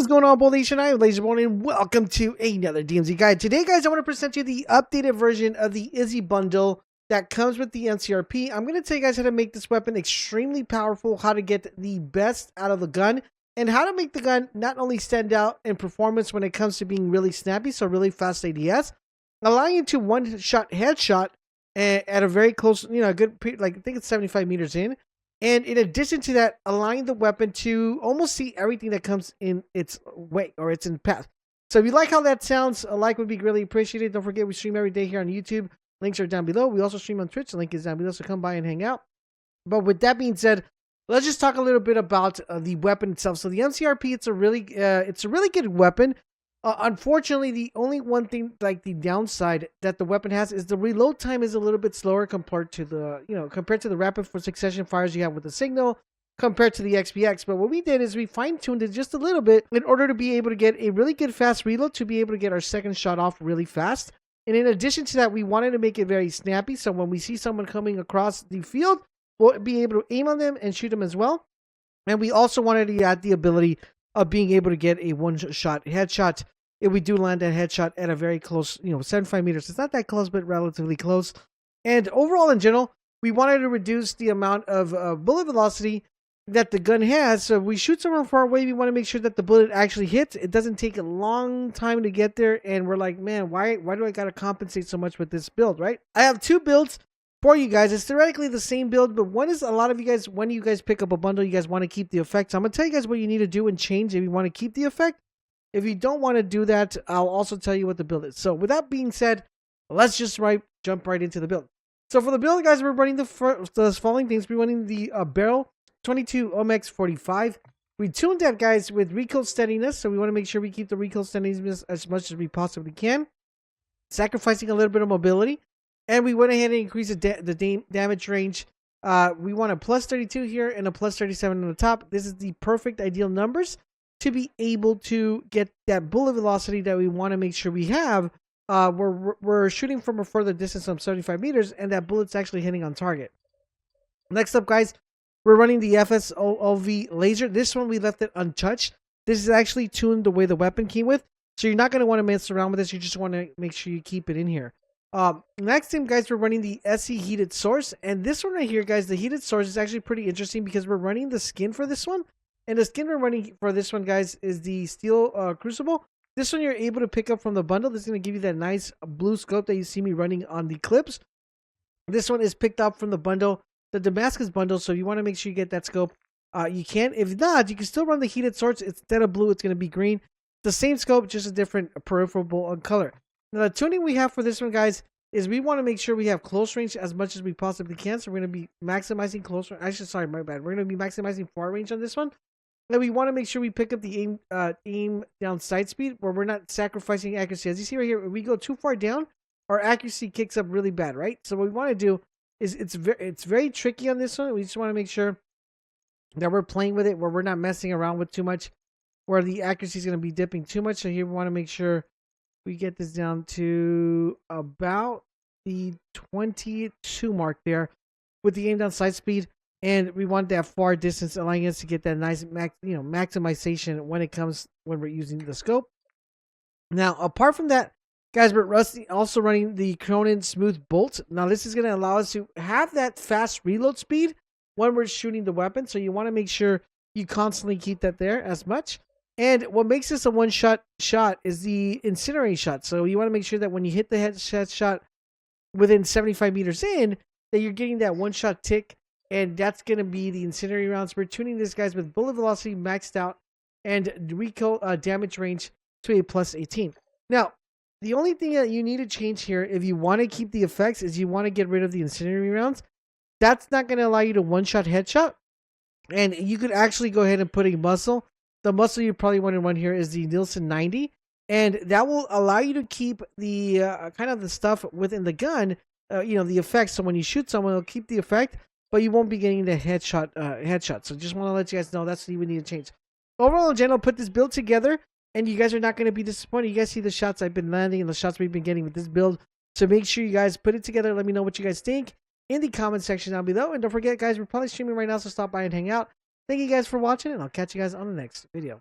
going on, Bold Nation? I am LaserBolt, and welcome to another DMZ guide. Today, guys, I want to present you the updated version of the IZZY bundle that comes with the MCRP. I'm going to tell you guys how to make this weapon extremely powerful, how to get the best out of the gun, and how to make the gun not only stand out in performance when it comes to being really snappy, so really fast ADS, allowing you to one-shot headshot at a very close, a good, like I think it's 75 meters in. And in addition to that, allowing the weapon to almost see everything that comes in its way or its in path. So if you like how that sounds, a like would be greatly appreciated. Don't forget, we stream every day here on YouTube. Links are down below. We also stream on Twitch. The link is down below, so come by and hang out. But with that being said, let's just talk a little bit about the weapon itself. So the MCRP, it's a really good weapon. Unfortunately, the only one thing, like the downside that the weapon has, is the reload time is a little bit slower compared to the rapid for succession fires you have with the Signal, compared to the XPX. But what we did is we fine-tuned it just a little bit in order to be able to get a really good fast reload, to be able to get our second shot off really fast. And in addition to that, we wanted to make it very snappy, so when we see someone coming across the field, we'll be able to aim on them and shoot them as well. And we also wanted to add the ability of being able to get a one-shot headshot if we do land that headshot at a very close, 75 meters. It's not that close, but relatively close. And overall, in general, we wanted to reduce the amount of bullet velocity that the gun has. So if we shoot someone far away, we want to make sure that the bullet actually hits. It doesn't take a long time to get there, and we're like, man, why do I gotta compensate so much with this build, right? I have two builds for you guys. It's theoretically the same build, but one is, a lot of you guys, when you guys pick up a bundle, you guys want to keep the effect. So I'm gonna tell you guys what you need to do and change if you want to keep the effect. If you don't want to do that, I'll also tell you what the build is. So with that being said, let's just jump right into the build. So for the build, guys, we're running the following things. We're running the barrel 22 OMX 45. We tuned that, guys, with recoil steadiness. So we want to make sure we keep the recoil steadiness as much as we possibly can, sacrificing a little bit of mobility. And we went ahead and increased the damage range. We want a plus 32 here and a plus 37 on the top. This is the perfect ideal numbers to be able to get that bullet velocity that we want to make sure we have. We're shooting from a further distance of 75 meters, and that bullet's actually hitting on target. Next up, guys, we're running the FSOV laser. This one, we left it untouched. This is actually tuned the way the weapon came with, so you're not going to want to mess around with this. You just want to make sure you keep it in here. Next thing, guys, we're running the SE heated source, and this one right here, guys, the heated source is actually pretty interesting because we're running the skin for this one. And the skin we're running for this one, guys, is the steel crucible. This one you're able to pick up from the bundle. This is going to give you that nice blue scope that you see me running on the clips. This one is picked up from the bundle, the Damascus bundle. So if you want to make sure you get that scope, you can. If not, you can still run the heated source. Instead of blue, it's going to be green. The same scope, just a different peripheral color. Now, the tuning we have for this one, guys, is we want to make sure we have close range as much as we possibly can. So we're going to be maximizing close range. Actually, sorry, my bad. We're going to be maximizing far range on this one. And we want to make sure we pick up the aim down sight speed, where we're not sacrificing accuracy. As you see right here, if we go too far down, our accuracy kicks up really bad, right? So what we want to do is, it's very tricky on this one. We just want to make sure that we're playing with it, where we're not messing around with too much, where the accuracy is going to be dipping too much. So here we want to make sure we get this down to about the 22 mark there with the aim down sight speed. And we want that far distance, allowing us to get that nice maximization when we're using the scope. Now, apart from that, guys, we're also running the Cronin Smooth Bolt. Now, this is going to allow us to have that fast reload speed when we're shooting the weapon. So you want to make sure you constantly keep that there as much. And what makes this a one-shot shot is the incinerating shot. So you want to make sure that when you hit the headshot shot within 75 meters in, that you're getting that one-shot tick. And that's going to be the incendiary rounds. We're tuning this, guys, with bullet velocity maxed out and recoil damage range to a plus 18. Now, the only thing that you need to change here, if you want to keep the effects, is you want to get rid of the incendiary rounds. That's not going to allow you to one-shot headshot. And you could actually go ahead and put a muzzle. The muzzle you probably want to run here is the Nielsen 90. And that will allow you to keep the kind of the stuff within the gun, the effects. So when you shoot someone, it'll keep the effect, but you won't be getting the headshot. So just want to let you guys know that's what you would need to change. Overall, in general, put this build together, and you guys are not going to be disappointed. You guys see the shots I've been landing and the shots we've been getting with this build. So make sure you guys put it together. Let me know what you guys think in the comment section down below. And don't forget, guys, we're probably streaming right now, so stop by and hang out. Thank you guys for watching, and I'll catch you guys on the next video.